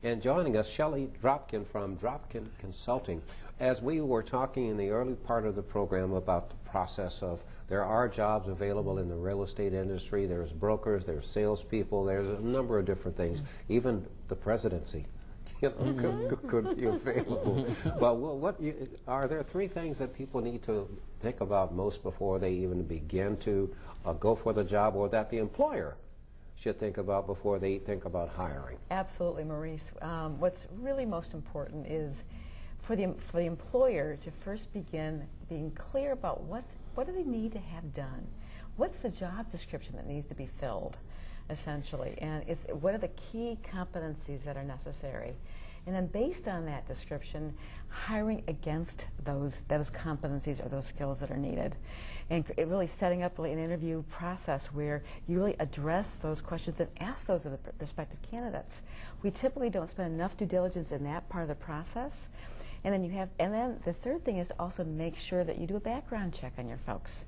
And joining us, Shelley Dropkin from Dropkin Consulting. As we were talking in the early part of the program about the process of there are jobs available in the real estate industry, there's brokers, there's salespeople, there's a number of different things, even the presidency. Could be available. Well, are there three things that people need to think about most before they even begin to go for the job, or that the employer should think about before they think about hiring? Absolutely, Maurice. What's really most important is for the employer to first begin being clear about what do they need to have done. What's the job description that needs to be filled, essentially, and what are the key competencies that are necessary. And then based on that description, hiring against those competencies or those skills that are needed. And really setting up an interview process where you really address those questions and ask those of the prospective candidates. We typically don't spend enough due diligence in that part of the process. And then the third thing is to also make sure that you do a background check on your folks.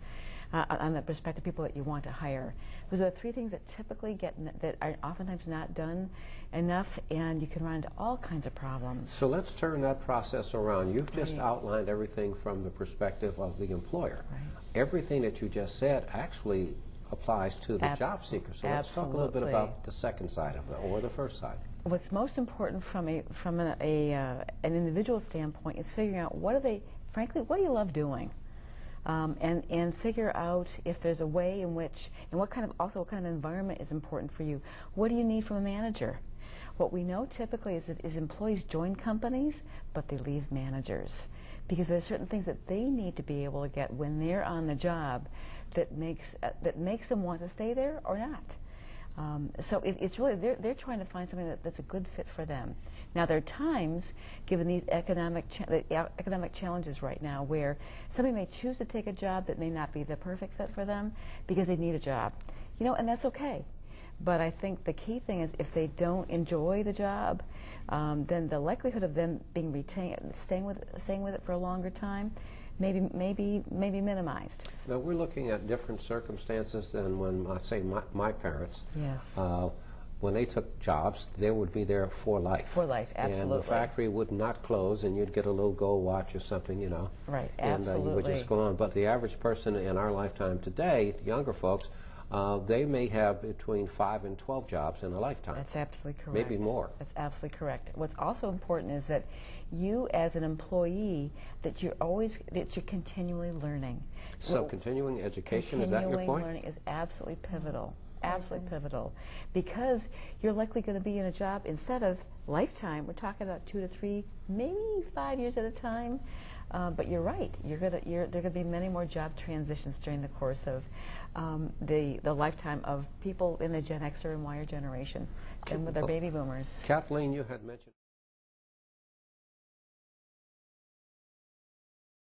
On the prospective people that you want to hire. Those are the three things that typically that are oftentimes not done enough, and you can run into all kinds of problems. So let's turn that process around. You've just outlined everything from the perspective of the employer. Right. Everything that you just said actually applies to the job seeker. So let's talk a little bit about the second side of it, or the first side. What's most important from an individual standpoint is figuring out what do you love doing? And figure out if there's a way in which, and what kind of environment is important for you. What do you need from a manager? What we know typically is that employees join companies, but they leave managers, because there's certain things that they need to be able to get when they're on the job that makes them want to stay there or not. So it's really, they're trying to find something that's a good fit for them. Now, there are times, given these economic challenges right now, where somebody may choose to take a job that may not be the perfect fit for them because they need a job. And that's okay. But I think the key thing is if they don't enjoy the job, then the likelihood of them being retained, staying with it for a longer time, maybe minimized. Now, we're looking at different circumstances than when I say my parents. Yes. When they took jobs, they would be there for life. For life, absolutely. And the factory would not close, and you'd get a little gold watch or something, Right, and absolutely. you would just go on. But the average person in our lifetime today, younger folks, they may have between 5 and 12 jobs in a lifetime. That's absolutely correct. Maybe more. That's absolutely correct. What's also important is that you, as an employee, that you're continually learning. So continuing education, is that your point? Continuing learning is absolutely pivotal. Absolutely pivotal, because you're likely going to be in a job instead of lifetime. We're talking about 2 to 3, maybe 5 years at a time. But you're right. There are going to be many more job transitions during the course of the lifetime of people in the Gen Xer and Y generation than with our baby boomers. Kathleen, you had mentioned